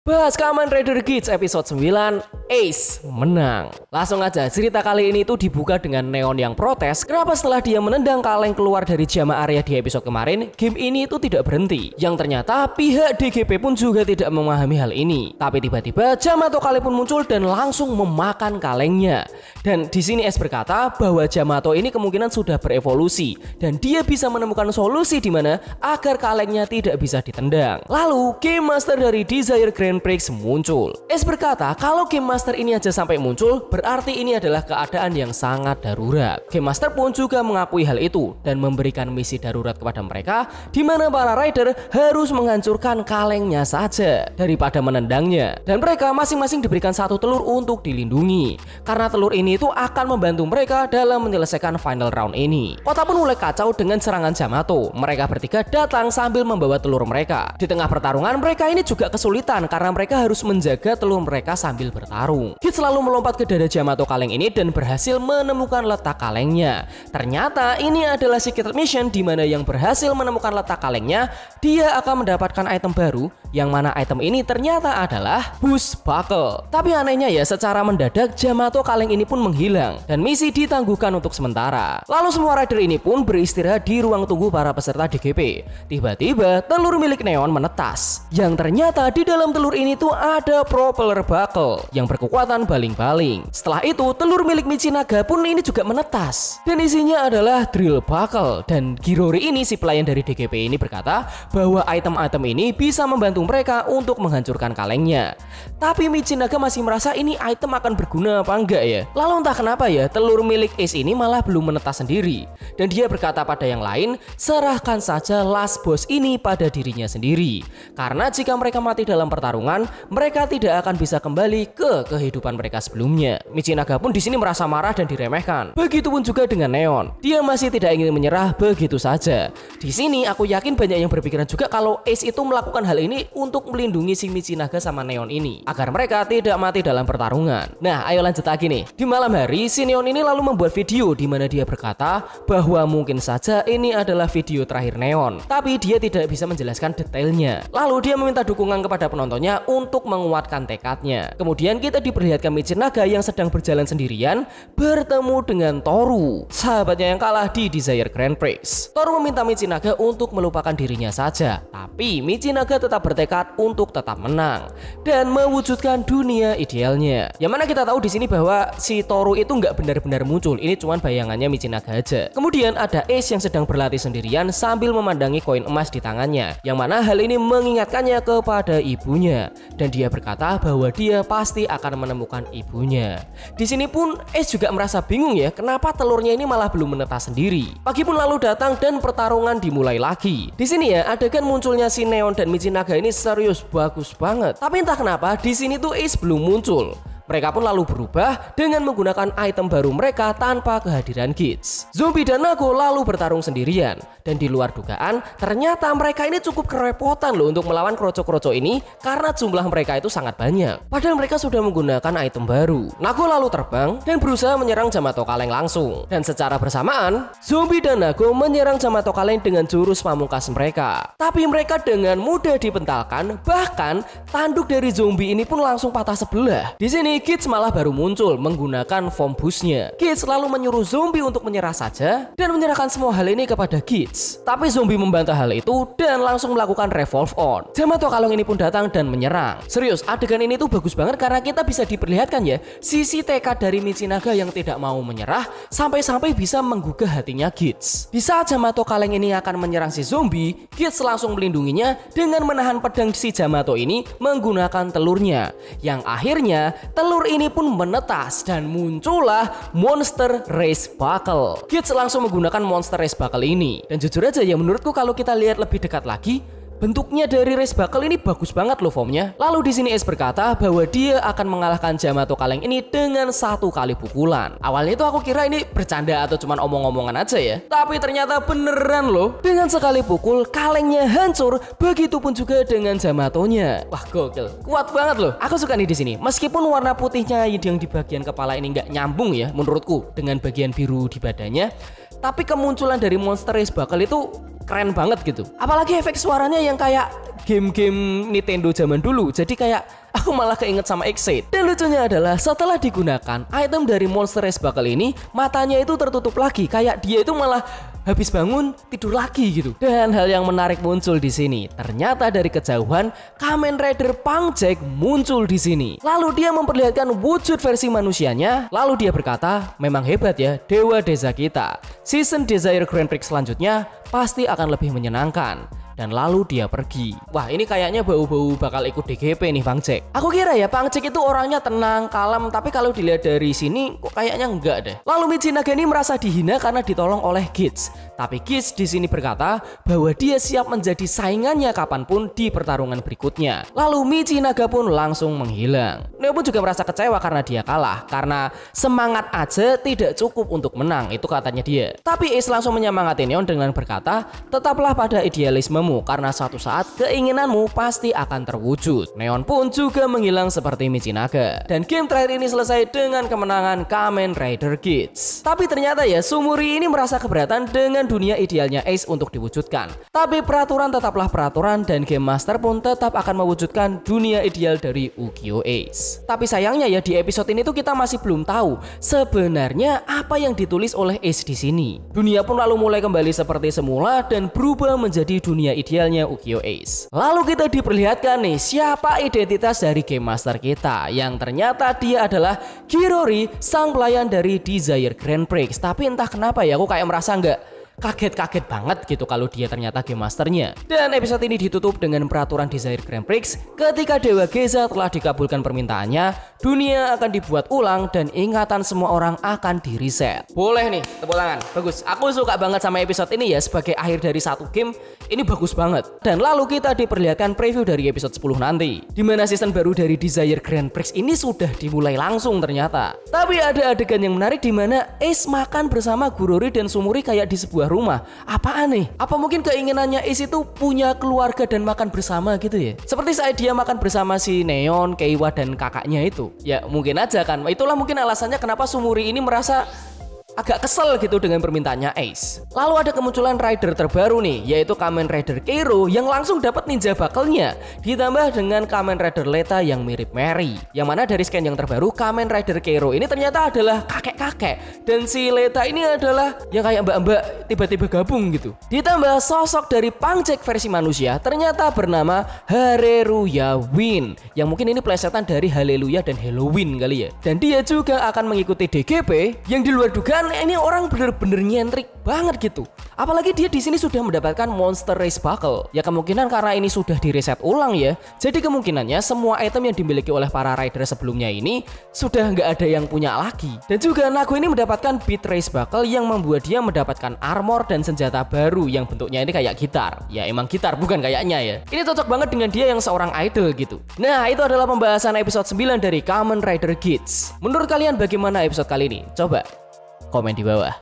Bahas Kamen Rider Kids episode 9, Ace menang. Langsung aja, cerita kali ini tuh dibuka dengan Neon yang protes kenapa setelah dia menendang kaleng keluar dari Jama area di episode kemarin, game ini itu tidak berhenti. Yang ternyata pihak DGP pun juga tidak memahami hal ini. Tapi tiba-tiba Yamato kali pun muncul dan langsung memakan kalengnya. Dan di sini Ace berkata bahwa Yamato ini kemungkinan sudah berevolusi dan dia bisa menemukan solusi di mana agar kalengnya tidak bisa ditendang. Lalu Game Master dari Desire Grand Prix muncul. Ace berkata kalau Game Master ini aja sampai muncul berarti ini adalah keadaan yang sangat darurat. Game Master pun juga mengakui hal itu dan memberikan misi darurat kepada mereka di mana para rider harus menghancurkan kalengnya saja daripada menendangnya. Dan mereka masing-masing diberikan satu telur untuk dilindungi. Karena telur ini itu akan membantu mereka dalam menyelesaikan final round ini. Kota pun mulai kacau dengan serangan Yamato. Mereka bertiga datang sambil membawa telur mereka. Di tengah pertarungan mereka ini juga kesulitan karena mereka harus menjaga telur mereka sambil bertarung. Kid selalu melompat ke dada Yamato kaleng ini dan berhasil menemukan letak kalengnya. Ternyata ini adalah secret mission di mana yang berhasil menemukan letak kalengnya dia akan mendapatkan item baru yang mana item ini ternyata adalah Boost Buckle. Tapi anehnya ya secara mendadak Yamato kaleng ini pun menghilang dan misi ditangguhkan untuk sementara. Lalu semua rider ini pun beristirahat di ruang tunggu para peserta DGP. Tiba-tiba telur milik Neon menetas. Yang ternyata di dalam telur ini tuh ada Propeller Buckle yang berkekuatan baling-baling. Setelah itu telur milik Michinaga pun ini juga menetas. Dan isinya adalah Drill Buckle. Dan Girori ini si pelayan dari DGP ini berkata bahwa item-item ini bisa membantu mereka untuk menghancurkan kalengnya. Tapi Michinaga masih merasa ini item akan berguna apa enggak ya. Lalu entah kenapa ya telur milik Ace ini malah belum menetas sendiri. Dan dia berkata pada yang lain, serahkan saja last boss ini pada dirinya sendiri. Karena jika mereka mati dalam pertarungan, mereka tidak akan bisa kembali ke kehidupan mereka sebelumnya. Michinaga pun di sini merasa marah dan diremehkan. Begitupun juga dengan Neon. Dia masih tidak ingin menyerah begitu saja. Di sini aku yakin banyak yang berpikiran juga kalau Ace itu melakukan hal ini untuk melindungi si Michinaga sama Neon ini agar mereka tidak mati dalam pertarungan. Nah, ayo lanjut lagi nih. Di malam hari, si Neon ini lalu membuat video di mana dia berkata bahwa mungkin saja ini adalah video terakhir Neon, tapi dia tidak bisa menjelaskan detailnya. Lalu dia meminta dukungan kepada penontonnya untuk menguatkan tekadnya. Kemudian kita diperlihatkan Michinaga yang sedang berjalan sendirian bertemu dengan Toru, sahabatnya yang kalah di Desire Grand Prix. Toru meminta Michinaga untuk melupakan dirinya saja, tapi Michinaga tetap bertekad untuk tetap menang dan mewujudkan dunia idealnya. Yang mana kita tahu di sini bahwa si Toru itu nggak benar-benar muncul, ini cuma bayangannya Michinaga aja. Kemudian ada Ace yang sedang berlatih sendirian sambil memandangi koin emas di tangannya, yang mana hal ini mengingatkannya kepada ibunya dan dia berkata bahwa dia pasti akan menemukan ibunya. Di sini pun Ace juga merasa bingung ya, kenapa telurnya ini malah belum menetas sendiri. Pagi pun lalu datang dan pertarungan dimulai lagi. Di sini ya adegan munculnya si Neon dan Michinaga ini serius bagus banget. Tapi entah kenapa di sini tuh Ace belum muncul. Mereka pun lalu berubah dengan menggunakan item baru mereka tanpa kehadiran Kids. Zombie dan Nago lalu bertarung sendirian. Dan di luar dugaan, ternyata mereka ini cukup kerepotan loh untuk melawan kroco-kroco ini karena jumlah mereka itu sangat banyak. Padahal mereka sudah menggunakan item baru. Nago lalu terbang dan berusaha menyerang Yamato kaleng langsung. Dan secara bersamaan, Zombie dan Nago menyerang Yamato kaleng dengan jurus pamungkas mereka. Tapi mereka dengan mudah dipentalkan, bahkan tanduk dari zombie ini pun langsung patah sebelah. Di sini Kids malah baru muncul menggunakan form boostnya. Kids lalu menyuruh zombie untuk menyerah saja dan menyerahkan semua hal ini kepada Kids. Tapi zombie membantah hal itu dan langsung melakukan revolve on. Yamato kaleng ini pun datang dan menyerang. Serius, adegan ini tuh bagus banget karena kita bisa diperlihatkan ya sisi tekad dari Michinaga yang tidak mau menyerah sampai-sampai bisa menggugah hatinya Kids. Di saat Yamato kaleng ini akan menyerang si zombie, Kids langsung melindunginya dengan menahan pedang si Yamato ini menggunakan telurnya. Yang akhirnya telur ini pun menetas dan muncullah Monster Race Buckle. Kids langsung menggunakan Monster Race Buckle ini. Dan jujur aja ya menurutku kalau kita lihat lebih dekat lagi, bentuknya dari Race Buckle ini bagus banget loh formnya. Lalu di sini Ace berkata bahwa dia akan mengalahkan Yamato kaleng ini dengan satu kali pukulan. Awalnya itu aku kira ini bercanda atau cuma omong-omongan aja ya. Tapi ternyata beneran loh. Dengan sekali pukul kalengnya hancur, begitupun juga dengan Yamatonya. Wah gokil, kuat banget loh. Aku suka nih di sini. Meskipun warna putihnya yang di bagian kepala ini nggak nyambung ya menurutku dengan bagian biru di badannya, tapi kemunculan dari Monster Race Buckle itu keren banget gitu. Apalagi efek suaranya yang kayak game-game Nintendo zaman dulu. Jadi kayak aku malah keinget sama Excite. Dan lucunya adalah setelah digunakan, item dari Monster Race Buckle ini matanya itu tertutup lagi, kayak dia itu malah habis bangun tidur lagi gitu. Dan hal yang menarik muncul di sini. Ternyata dari kejauhan Kamen Rider Punk Jack muncul di sini. Lalu dia memperlihatkan wujud versi manusianya. Lalu dia berkata, "Memang hebat ya dewa desa kita. Season Desire Grand Prix selanjutnya pasti akan lebih menyenangkan." Dan lalu dia pergi. Wah, ini kayaknya bau-bau bakal ikut DGP nih Bang Jack. Aku kira ya Bang Jack itu orangnya tenang, kalem, tapi kalau dilihat dari sini kok kayaknya enggak deh. Lalu Michinaga ini merasa dihina karena ditolong oleh Gits. Tapi Gits di sini berkata bahwa dia siap menjadi saingannya kapanpun di pertarungan berikutnya. Lalu Michinaga pun langsung menghilang. Neo pun juga merasa kecewa karena dia kalah, karena semangat aja tidak cukup untuk menang, itu katanya dia. Tapi Ace langsung menyemangati Neon dengan berkata, "Tetaplah pada idealismemu, karena suatu saat keinginanmu pasti akan terwujud." Neon pun juga menghilang seperti Michinaga. Dan game terakhir ini selesai dengan kemenangan Kamen Rider Gits. Tapi ternyata ya Sumuri ini merasa keberatan dengan dunia idealnya Ace untuk diwujudkan. Tapi peraturan tetaplah peraturan dan Game Master pun tetap akan mewujudkan dunia ideal dari Ukyo Ace. Tapi sayangnya ya di episode ini tuh kita masih belum tahu sebenarnya apa yang ditulis oleh Ace di sini. Dunia pun lalu mulai kembali seperti semula dan berubah menjadi dunia idealnya Ukyo Ace. Lalu kita diperlihatkan nih siapa identitas dari Game Master kita, yang ternyata dia adalah Kirori, sang pelayan dari Desire Grand Prix. Tapi entah kenapa ya aku kayak merasa nggak kaget-kaget banget gitu kalau dia ternyata Game Masternya. Dan episode ini ditutup dengan peraturan Desire Grand Prix. Ketika Dewa Geza telah dikabulkan permintaannya, dunia akan dibuat ulang dan ingatan semua orang akan di reset. Boleh nih, tepuk tangan. Bagus. Aku suka banget sama episode ini ya, sebagai akhir dari satu game. Ini bagus banget. Dan lalu kita diperlihatkan preview dari episode 10 nanti, dimana season baru dari Desire Grand Prix ini sudah dimulai langsung ternyata. Tapi ada adegan yang menarik dimana Ace makan bersama Gurori dan Sumuri kayak di sebuah rumah. Apaan nih? Apa mungkin keinginannya Ace itu punya keluarga dan makan bersama gitu ya? Seperti saat dia makan bersama si Neon, Keiwa dan kakaknya itu. Ya mungkin aja kan. Itulah mungkin alasannya kenapa Sumuri ini merasa agak kesel gitu dengan permintaannya Ace. Lalu ada kemunculan rider terbaru nih, yaitu Kamen Rider Keiro yang langsung dapat ninja buckle-nya, ditambah dengan Kamen Rider Leta yang mirip Mary. Yang mana dari scan yang terbaru, Kamen Rider Keiro ini ternyata adalah kakek-kakek, dan si Leta ini adalah yang kayak mbak-mbak tiba-tiba gabung gitu. Ditambah sosok dari Punk Jack versi manusia ternyata bernama Hareruya Win, yang mungkin ini plesetan dari Haleluya dan Halloween kali ya. Dan dia juga akan mengikuti DGP yang di luar dugaan ini orang bener-bener nyentrik banget gitu. Apalagi dia di sini sudah mendapatkan Monster Race Buckle. Ya kemungkinan karena ini sudah direset ulang ya. Jadi kemungkinannya semua item yang dimiliki oleh para rider sebelumnya ini sudah nggak ada yang punya lagi. Dan juga Nago ini mendapatkan Beat Race Buckle yang membuat dia mendapatkan armor dan senjata baru yang bentuknya ini kayak gitar. Ya emang gitar bukan kayaknya ya. Ini cocok banget dengan dia yang seorang idol gitu. Nah itu adalah pembahasan episode 9 dari Kamen Rider Gits. Menurut kalian bagaimana episode kali ini? Coba komen di bawah.